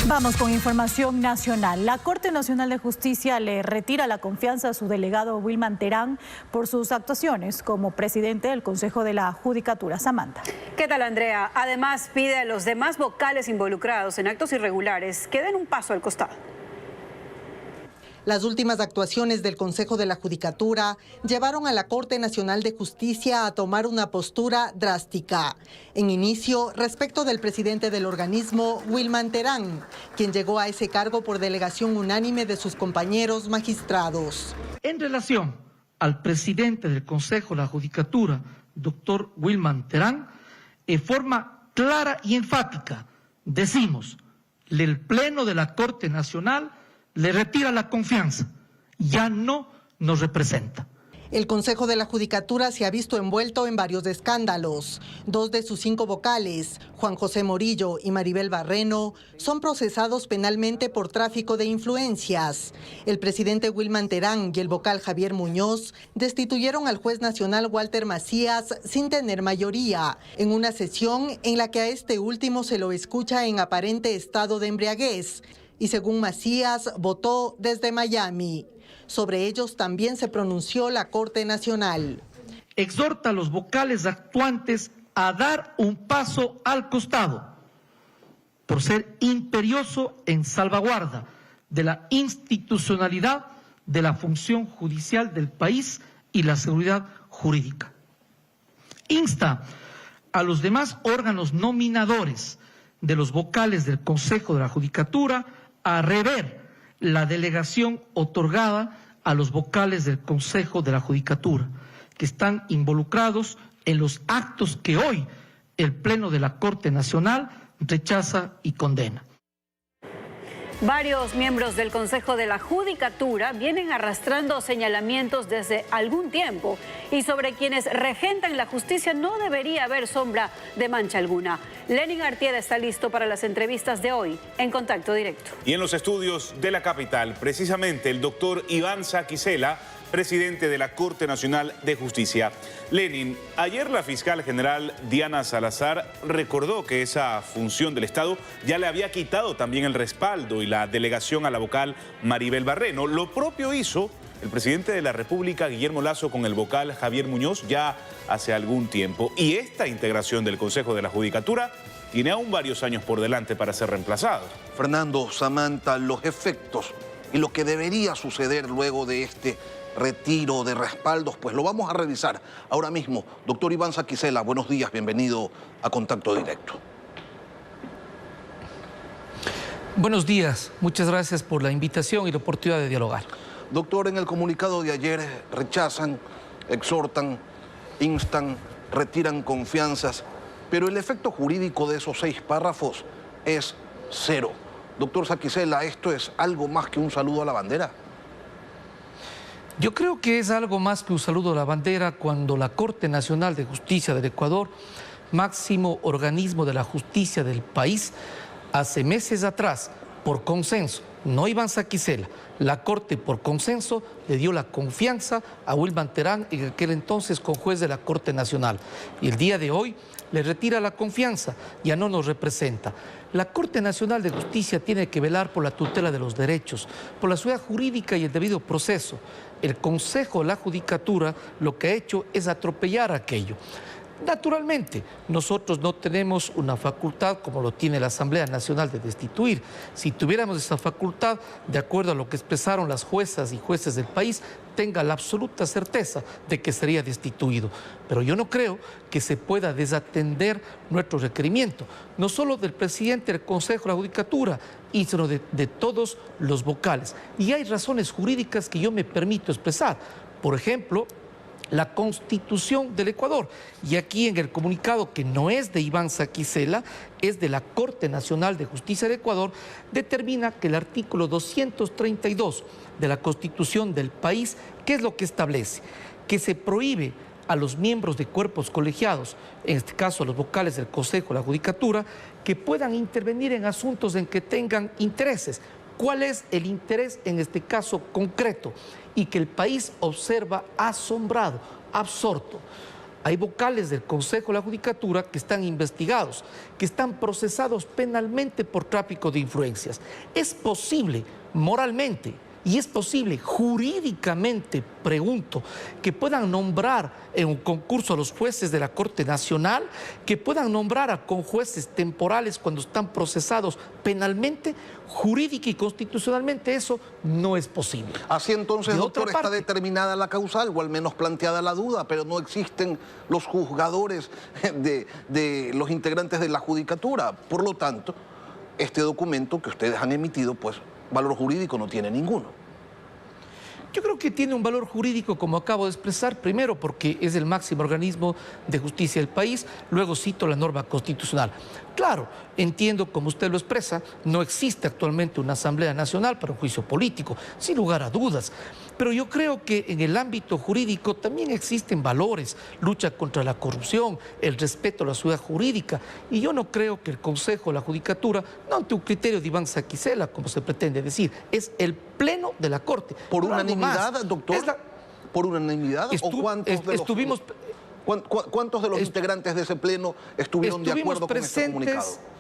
Vamos con información nacional. La Corte Nacional de Justicia le retira la confianza a su delegado Wilman Terán por sus actuaciones como presidente del Consejo de la Judicatura. Samantha. ¿Qué tal, Andrea? Además, pide a los demás vocales involucrados en actos irregulares que den un paso al costado. Las últimas actuaciones del Consejo de la Judicatura llevaron a la Corte Nacional de Justicia a tomar una postura drástica. En inicio, respecto del presidente del organismo, Wilman Terán, quien llegó a ese cargo por delegación unánime de sus compañeros magistrados. En relación al presidente del Consejo de la Judicatura, doctor Wilman Terán, en forma clara y enfática, decimos, el Pleno de la Corte Nacional le retira la confianza, ya no nos representa. El Consejo de la Judicatura se ha visto envuelto en varios escándalos. 2 de sus 5 vocales, Juan José Morillo y Maribel Barreno, son procesados penalmente por tráfico de influencias. El presidente Wilman Terán y el vocal Javier Muñoz destituyeron al juez nacional Walter Macías sin tener mayoría, en una sesión en la que a este último se lo escucha en aparente estado de embriaguez. Y según Macías, votó desde Miami. Sobre ellos también se pronunció la Corte Nacional. Exhorta a los vocales actuantes a dar un paso al costado por ser imperioso en salvaguarda de la institucionalidad de la función judicial del país y la seguridad jurídica. Insta a los demás órganos nominadores de los vocales del Consejo de la Judicatura a rever la delegación otorgada a los vocales del Consejo de la Judicatura, que están involucrados en los actos que hoy el Pleno de la Corte Nacional rechaza y condena. Varios miembros del Consejo de la Judicatura vienen arrastrando señalamientos desde algún tiempo y sobre quienes regentan la justicia no debería haber sombra de mancha alguna. Lenin Artieda está listo para las entrevistas de hoy en Contacto Directo. Y en los estudios de la capital, precisamente el doctor Iván Saquicela, presidente de la Corte Nacional de Justicia. Lenin, ayer la fiscal general Diana Salazar recordó que esa función del Estado ya le había quitado también el respaldo y la delegación a la vocal Maribel Barreno. Lo propio hizo el presidente de la República, Guillermo Lasso, con el vocal Javier Muñoz ya hace algún tiempo. Y esta integración del Consejo de la Judicatura tiene aún varios años por delante para ser reemplazado. Fernando, Samantha, los efectos y lo que debería suceder luego de este retiro de respaldos, pues lo vamos a revisar ahora mismo. Doctor Iván Saquicela, buenos días, bienvenido a Contacto Directo. Buenos días, muchas gracias por la invitación y la oportunidad de dialogar. Doctor, en el comunicado de ayer rechazan, exhortan, instan, retiran confianzas, pero el efecto jurídico de esos 6 párrafos es 0. Doctor Saquicela, ¿esto es algo más que un saludo a la bandera? Yo creo que es algo más que un saludo a la bandera cuando la Corte Nacional de Justicia del Ecuador, máximo organismo de la justicia del país, hace meses atrás, por consenso, no Iván Saquicela, la Corte por consenso le dio la confianza a Wilman Terán, en aquel entonces conjuez de la Corte Nacional. Y el día de hoy le retira la confianza, ya no nos representa. La Corte Nacional de Justicia tiene que velar por la tutela de los derechos, por la seguridad jurídica y el debido proceso. El Consejo de la Judicatura lo que ha hecho es atropellar aquello. Naturalmente, nosotros no tenemos una facultad como lo tiene la Asamblea Nacional de destituir. Si tuviéramos esa facultad, de acuerdo a lo que expresaron las juezas y jueces del país, tenga la absoluta certeza de que sería destituido. Pero yo no creo que se pueda desatender nuestro requerimiento, no solo del presidente del Consejo de la Judicatura, sino de todos los vocales. Y hay razones jurídicas que yo me permito expresar. Por ejemplo, la Constitución del Ecuador. Y aquí en el comunicado, que no es de Iván Saquicela, es de la Corte Nacional de Justicia de Ecuador, determina que el artículo 232 de la Constitución del país, ¿qué es lo que establece? Que se prohíbe a los miembros de cuerpos colegiados, en este caso a los vocales del Consejo de la Judicatura, que puedan intervenir en asuntos en que tengan intereses. ¿Cuál es el interés en este caso concreto? Y que el país observa asombrado, absorto. hay vocales del Consejo de la Judicatura que están investigados, que están procesados penalmente por tráfico de influencias. Es posible moralmente y es posible jurídicamente, pregunto, que puedan nombrar en un concurso a los jueces de la Corte Nacional, que puedan nombrar a jueces temporales cuando están procesados penalmente. Jurídica y constitucionalmente eso no es posible. Así entonces, doctor, está determinada la causal, o al menos planteada la duda, pero no existen los juzgadores de los integrantes de la judicatura. Por lo tanto, este documento que ustedes han emitido, pues, valor jurídico no tiene ninguno. Yo creo que tiene un valor jurídico, como acabo de expresar, primero porque es el máximo organismo de justicia del país, luego cito la norma constitucional. Claro, entiendo, como usted lo expresa, no existe actualmente una Asamblea Nacional para un juicio político, sin lugar a dudas. Pero yo creo que en el ámbito jurídico también existen valores, lucha contra la corrupción, el respeto a la ciudad jurídica. Y yo no creo que el Consejo de la Judicatura, no ante un criterio de Iván Saquicela, como se pretende decir, es el pleno de la Corte. ¿Por unanimidad, doctor? ¿Por unanimidad? ¿O cuántos de los integrantes de ese pleno estuvieron de acuerdo con este comunicado?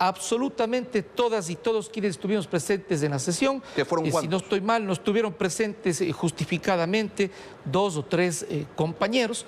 Absolutamente todas y todos quienes estuvimos presentes en la sesión. ¿Que fueron cuántos? Si no estoy mal, no estuvieron presentes justificadamente 2 o 3 compañeros.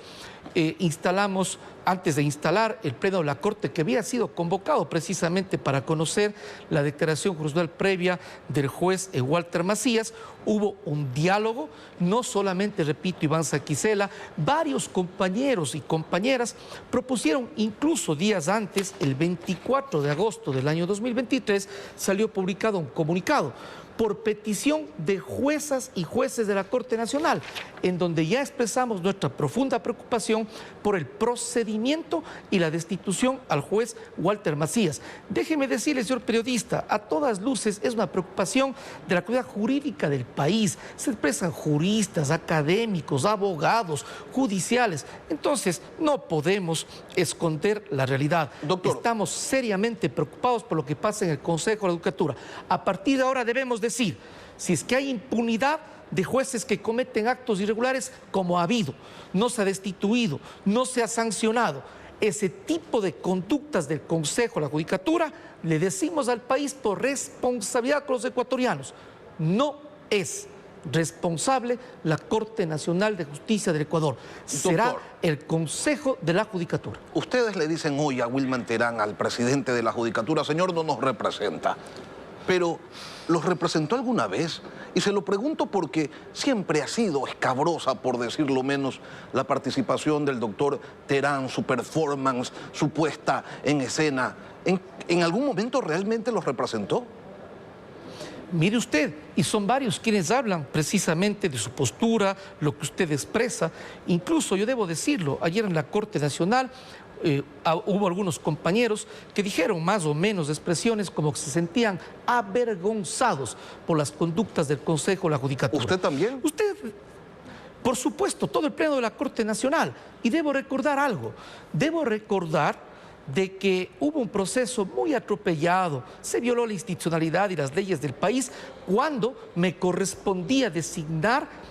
Instalamos, antes de instalar el pleno de la Corte, que había sido convocado precisamente para conocer la declaración jurisdiccional previa del juez Walter Macías, hubo un diálogo, no solamente, repito, Iván Saquicela, varios compañeros y compañeras propusieron, incluso días antes, el 24 de agosto del año 2023, salió publicado un comunicado por petición de juezas y jueces de la Corte Nacional, en donde ya expresamos nuestra profunda preocupación por el procedimiento y la destitución al juez Walter Macías. Déjeme decirle, señor periodista, a todas luces es una preocupación de la comunidad jurídica del país. Se expresan juristas, académicos, abogados, judiciales. Entonces, no podemos esconder la realidad. Doctor, estamos seriamente preocupados por lo que pasa en el Consejo de la Judicatura. A partir de ahora debemos decir, si es que hay impunidad de jueces que cometen actos irregulares, como ha habido, no se ha destituido, no se ha sancionado ese tipo de conductas del Consejo de la Judicatura, le decimos al país por responsabilidad con los ecuatorianos, no es responsable la Corte Nacional de Justicia del Ecuador, será el Consejo de la Judicatura. Ustedes le dicen hoy a Wilman Terán, al presidente de la Judicatura, señor, no nos representa. Pero, ¿los representó alguna vez? Y se lo pregunto porque siempre ha sido escabrosa, por decirlo menos, la participación del doctor Terán, su performance, su puesta en escena. ¿En algún momento realmente los representó? Mire usted, y son varios quienes hablan precisamente de su postura, lo que usted expresa. Incluso, yo debo decirlo, ayer en la Corte Nacional hubo algunos compañeros que dijeron más o menos expresiones como que se sentían avergonzados por las conductas del Consejo de la Judicatura. ¿Usted también? Usted, por supuesto, todo el pleno de la Corte Nacional. Y debo recordar algo, debo recordar de que hubo un proceso muy atropellado, se violó la institucionalidad y las leyes del país cuando me correspondía designar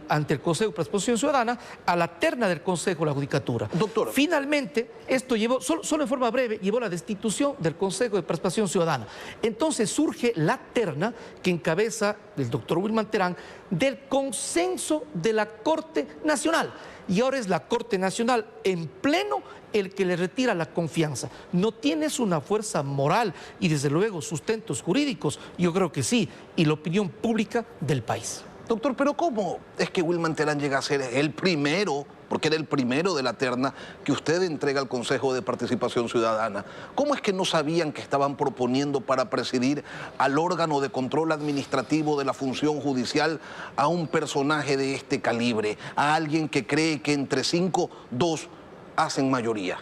ante el Consejo de Participación Ciudadana a la terna del Consejo de la Judicatura. Doctor. Finalmente, esto llevó, solo en forma breve, llevó a la destitución del Consejo de Participación Ciudadana. Entonces surge la terna que encabeza el doctor Wilman Terán del consenso de la Corte Nacional. Y ahora es la Corte Nacional en pleno el que le retira la confianza. ¿No tienes una fuerza moral y desde luego sustentos jurídicos? Yo creo que sí, y la opinión pública del país. Doctor, pero ¿cómo es que Wilman Terán llega a ser el primero, porque era el primero de la terna, que usted entrega al Consejo de Participación Ciudadana? ¿Cómo es que no sabían que estaban proponiendo para presidir al órgano de control administrativo de la función judicial a un personaje de este calibre, a alguien que cree que entre 5, 2 hacen mayoría?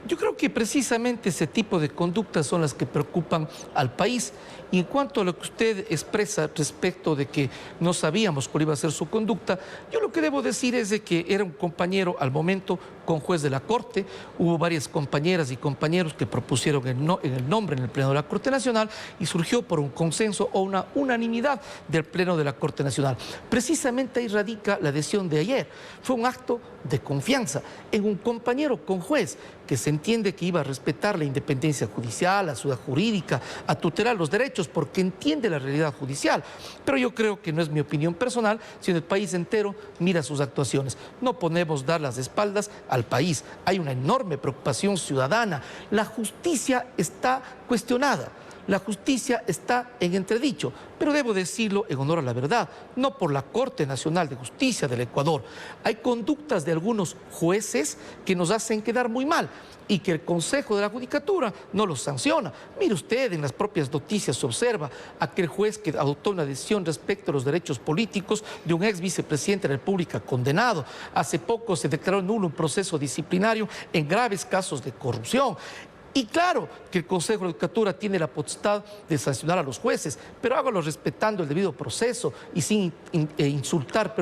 Yo creo que precisamente ese tipo de conductas son las que preocupan al país. Y en cuanto a lo que usted expresa respecto de que no sabíamos cuál iba a ser su conducta, yo lo que debo decir es de que era un compañero al momento conjuez de la Corte. Hubo varias compañeras y compañeros que propusieron el nombre en el Pleno de la Corte Nacional y surgió por un consenso o una unanimidad del Pleno de la Corte Nacional. Precisamente ahí radica la decisión de ayer. Fue un acto de confianza en un compañero conjuez que se entiende que iba a respetar la independencia judicial, la ciudad jurídica, a tutelar los derechos porque entiende la realidad judicial. Pero yo creo que no es mi opinión personal, sino el país entero mira sus actuaciones. No podemos dar las espaldas al país. Hay una enorme preocupación ciudadana. La justicia está cuestionada. La justicia está en entredicho, pero debo decirlo en honor a la verdad, no por la Corte Nacional de Justicia del Ecuador. Hay conductas de algunos jueces que nos hacen quedar muy mal y que el Consejo de la Judicatura no los sanciona. Mire usted, en las propias noticias se observa aquel juez que adoptó una decisión respecto a los derechos políticos de un ex vicepresidente de la República condenado. Hace poco se declaró nulo un proceso disciplinario en graves casos de corrupción. Y claro que el Consejo de la Judicatura tiene la potestad de sancionar a los jueces, pero hágalo respetando el debido proceso y sin insultar,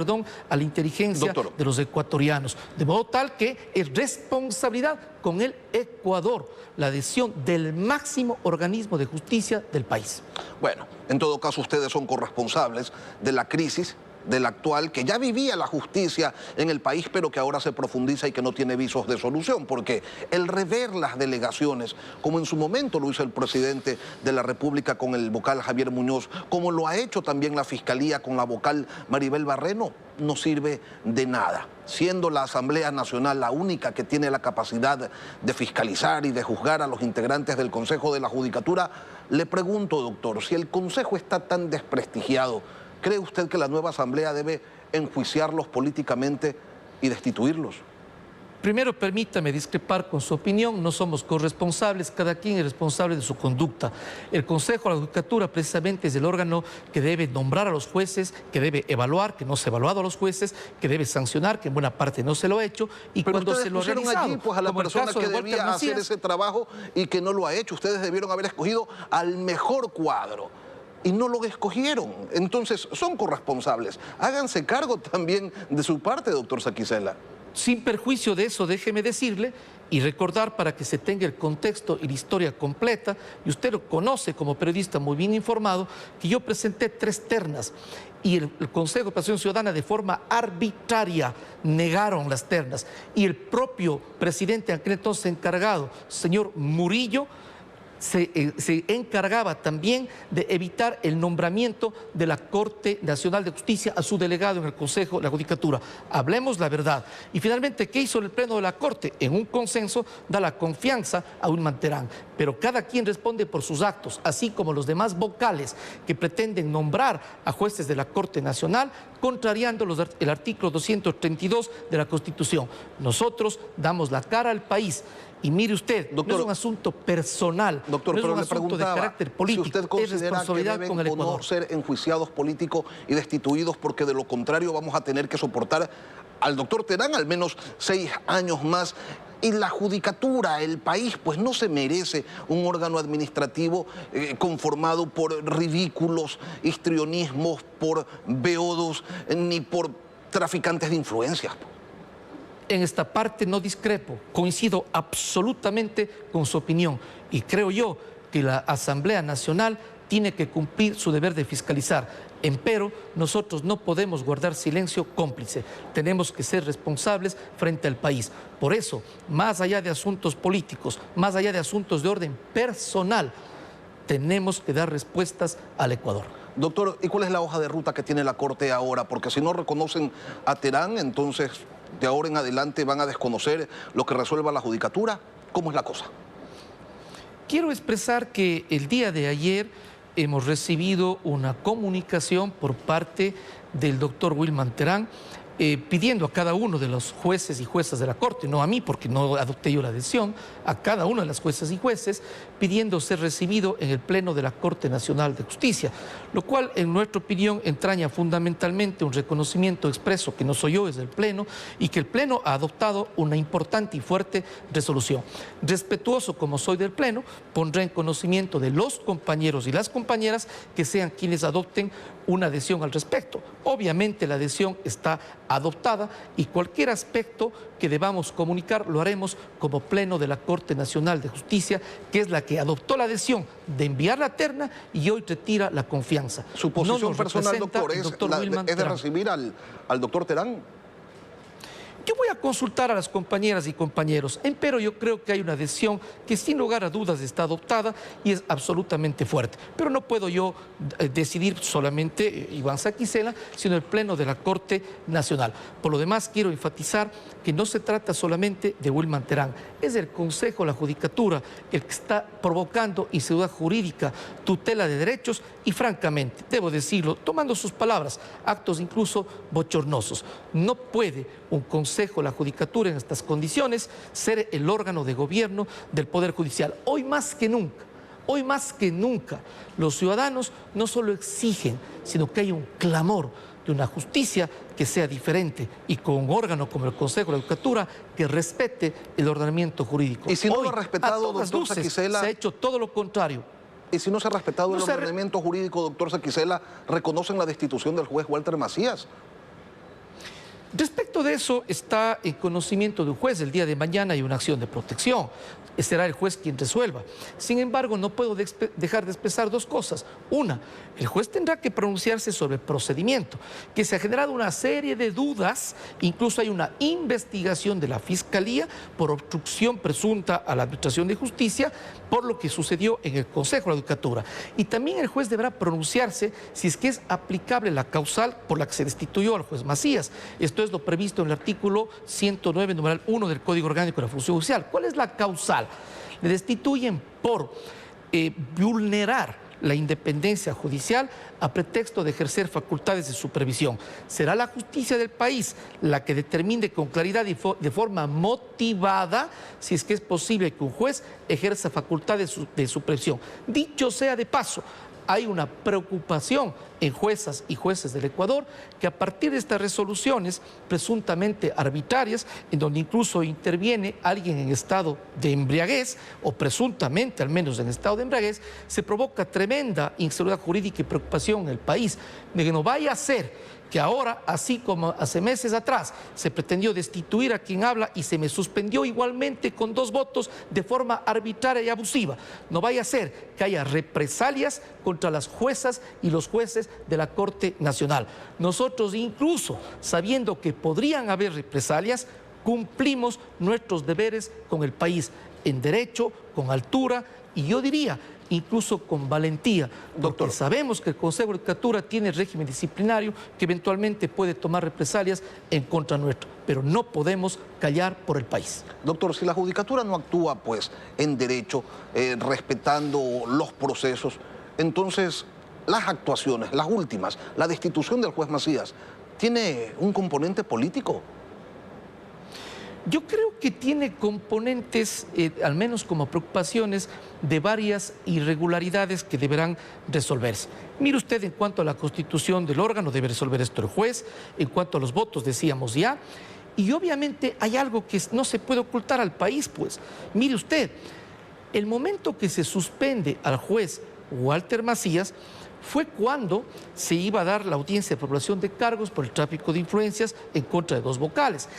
a la inteligencia de los ecuatorianos. De modo tal que es responsabilidad con el Ecuador la decisión del máximo organismo de justicia del país. Bueno, en todo caso ustedes son corresponsables de la crisis del actual, que ya vivía la justicia en el país, pero que ahora se profundiza y que no tiene visos de solución, porque el rever las delegaciones, como en su momento lo hizo el presidente de la República con el vocal Javier Muñoz, como lo ha hecho también la Fiscalía con la vocal Maribel Barreno, no sirve de nada. Siendo la Asamblea Nacional la única que tiene la capacidad de fiscalizar y de juzgar a los integrantes del Consejo de la Judicatura, le pregunto, doctor, si el Consejo está tan desprestigiado, ¿cree usted que la nueva Asamblea debe enjuiciarlos políticamente y destituirlos? Primero, permítame discrepar con su opinión. No somos corresponsables, cada quien es responsable de su conducta. El Consejo de la Judicatura precisamente es el órgano que debe nombrar a los jueces, que debe evaluar, que no se ha evaluado a los jueces, que debe sancionar, que en buena parte no se lo ha hecho. Y pero cuando se lo ha realizado, allí, pues, a la persona que debía hacer ese trabajo y que no lo ha hecho. Ustedes debieron haber escogido al mejor cuadro y no lo escogieron. Entonces, son corresponsables. Háganse cargo también de su parte, doctor Saquicela. Sin perjuicio de eso, déjeme decirle y recordar para que se tenga el contexto y la historia completa, y usted lo conoce como periodista muy bien informado, que yo presenté 3 ternas y el Consejo de Participación Ciudadana de forma arbitraria negaron las ternas. Y el propio presidente aquel entonces encargado, señor Murillo, se encargaba también de evitar el nombramiento de la Corte Nacional de Justicia a su delegado en el Consejo de la Judicatura. Hablemos la verdad. Y finalmente, ¿qué hizo el Pleno de la Corte? En un consenso da la confianza a Wilman Terán. Pero cada quien responde por sus actos, así como los demás vocales que pretenden nombrar a jueces de la Corte Nacional, contrariando el artículo 232 de la Constitución. Nosotros damos la cara al país. Y mire usted, doctor, no es un asunto personal, doctor, no es pero un asunto de carácter político, si usted considera es responsabilidad que deben con el Ecuador. o no ser enjuiciados políticos y destituidos, porque de lo contrario vamos a tener que soportar al doctor Terán al menos 6 años más. Y la judicatura, el país, pues no se merece un órgano administrativo conformado por ridículos, histrionismos, por beodos, ni por traficantes de influencias. En esta parte no discrepo, coincido absolutamente con su opinión y creo yo que la Asamblea Nacional tiene que cumplir su deber de fiscalizar. Empero, nosotros no podemos guardar silencio cómplice, tenemos que ser responsables frente al país. Por eso, más allá de asuntos políticos, más allá de asuntos de orden personal, tenemos que dar respuestas al Ecuador. Doctor, ¿y cuál es la hoja de ruta que tiene la Corte ahora? Porque si no reconocen a Terán, entonces de ahora en adelante van a desconocer lo que resuelva la Judicatura. ¿Cómo es la cosa? Quiero expresar que el día de ayer hemos recibido una comunicación por parte del doctor Wilman Terán pidiendo a cada uno de los jueces y juezas de la Corte, no a mí porque no adopté yo la decisión, a cada uno de las juezas y jueces, pidiendo ser recibido en el Pleno de la Corte Nacional de Justicia, lo cual en nuestra opinión entraña fundamentalmente un reconocimiento expreso que no soy yo, es el Pleno, y que el Pleno ha adoptado una importante y fuerte resolución. Respetuoso como soy del Pleno, pondré en conocimiento de los compañeros y las compañeras que sean quienes adopten una decisión al respecto. Obviamente la decisión está adoptada y cualquier aspecto que debamos comunicar lo haremos como pleno de la Corte Nacional de Justicia, que es la que adoptó la decisión de enviar la terna y hoy retira la confianza. ¿Su posición personal, doctor, es de recibir al doctor Terán? Yo voy a consultar a las compañeras y compañeros, pero yo creo que hay una decisión que sin lugar a dudas está adoptada y es absolutamente fuerte. Pero no puedo yo decidir solamente Ivanza Quisela, sino el Pleno de la Corte Nacional. Por lo demás, quiero enfatizar que no se trata solamente de Wilman Terán, es el Consejo de la Judicatura el que está provocando inseguridad jurídica, tutela de derechos y, francamente, debo decirlo, tomando sus palabras, actos incluso bochornosos. No puede un Consejo de la Judicatura en estas condiciones ser el órgano de gobierno del Poder Judicial. Hoy más que nunca, los ciudadanos no solo exigen, sino que hay un clamor de una justicia que sea diferente y con un órgano como el Consejo de la Judicatura que respete el ordenamiento jurídico. Y si no hoy, lo ha respetado, doctor Saquicela, se ha hecho todo lo contrario. Y si no se ha respetado el ordenamiento jurídico, doctor Saquicela, ¿reconocen la destitución del juez Walter Macías? Respecto de eso, está en conocimiento de un juez. El día de mañana hay una acción de protección. Será el juez quien resuelva. Sin embargo, no puedo dejar de expresar dos cosas. Una, el juez tendrá que pronunciarse sobre el procedimiento, que se ha generado una serie de dudas. Incluso hay una investigación de la Fiscalía por obstrucción presunta a la Administración de Justicia por lo que sucedió en el Consejo de la Judicatura. Y también el juez deberá pronunciarse si es que es aplicable la causal por la que se destituyó al juez Macías. Esto es lo previsto en el artículo 109, numeral 1 del Código Orgánico de la Función Judicial. ¿Cuál es la causal? Le destituyen por vulnerar la independencia judicial a pretexto de ejercer facultades de supervisión. Será la justicia del país la que determine con claridad y de forma motivada si es que es posible que un juez ejerza facultades de supervisión. Dicho sea de paso, hay una preocupación en juezas y jueces del Ecuador que a partir de estas resoluciones presuntamente arbitrarias, en donde incluso interviene alguien en estado de embriaguez, o presuntamente al menos en estado de embriaguez, se provoca tremenda inseguridad jurídica y preocupación en el país, de que no vaya a ser que ahora, así como hace meses atrás, se pretendió destituir a quien habla y se me suspendió igualmente con 2 votos de forma arbitraria y abusiva. No vaya a ser que haya represalias contra las juezas y los jueces de la Corte Nacional. Nosotros, incluso sabiendo que podrían haber represalias, cumplimos nuestros deberes con el país, en derecho, con altura y yo diría incluso con valentía, porque sabemos que el Consejo de la Judicatura tiene régimen disciplinario que eventualmente puede tomar represalias en contra nuestro, pero no podemos callar por el país. Doctor, si la Judicatura no actúa pues en derecho, respetando los procesos, entonces las actuaciones, las últimas, la destitución del juez Macías, ¿tiene un componente político? Yo creo que tiene componentes, al menos como preocupaciones, de varias irregularidades que deberán resolverse. Mire usted, en cuanto a la constitución del órgano, debe resolver esto el juez. En cuanto a los votos, decíamos ya. Y obviamente hay algo que no se puede ocultar al país, pues. Mire usted, el momento que se suspende al juez Walter Macías fue cuando se iba a dar la audiencia de formulación de cargos por el tráfico de influencias en contra de 2 vocales.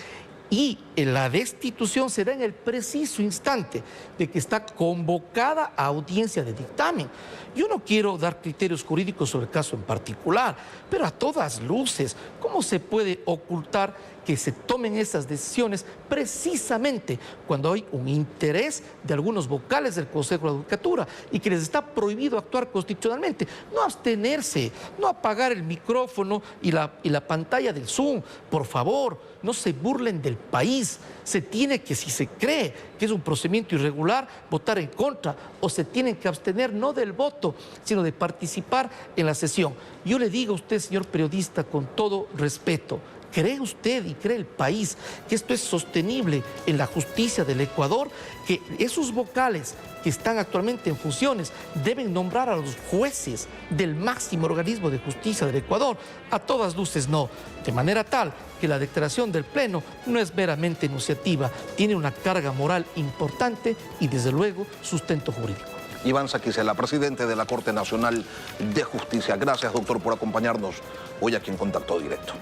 Y la destitución se da en el preciso instante de que está convocada a audiencia de dictamen. Yo no quiero dar criterios jurídicos sobre el caso en particular, pero a todas luces, ¿cómo se puede ocultar que se tomen esas decisiones precisamente cuando hay un interés de algunos vocales del Consejo de la Judicatura y que les está prohibido actuar constitucionalmente? No abstenerse, no apagar el micrófono y la pantalla del Zoom, por favor, no se burlen del país. Se tiene que, si se cree que es un procedimiento irregular, votar en contra, o se tienen que abstener no del voto, sino de participar en la sesión. Yo le digo a usted, señor periodista, con todo respeto, ¿cree usted y cree el país que esto es sostenible en la justicia del Ecuador? Que esos vocales que están actualmente en funciones deben nombrar a los jueces del máximo organismo de justicia del Ecuador. A todas luces no, de manera tal que la declaración del Pleno no es meramente enunciativa, tiene una carga moral importante y desde luego sustento jurídico. Iván Saquicela, presidente de la Corte Nacional de Justicia. Gracias, doctor, por acompañarnos hoy aquí en Contacto Directo.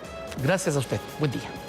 Gracias a usted. Buen día.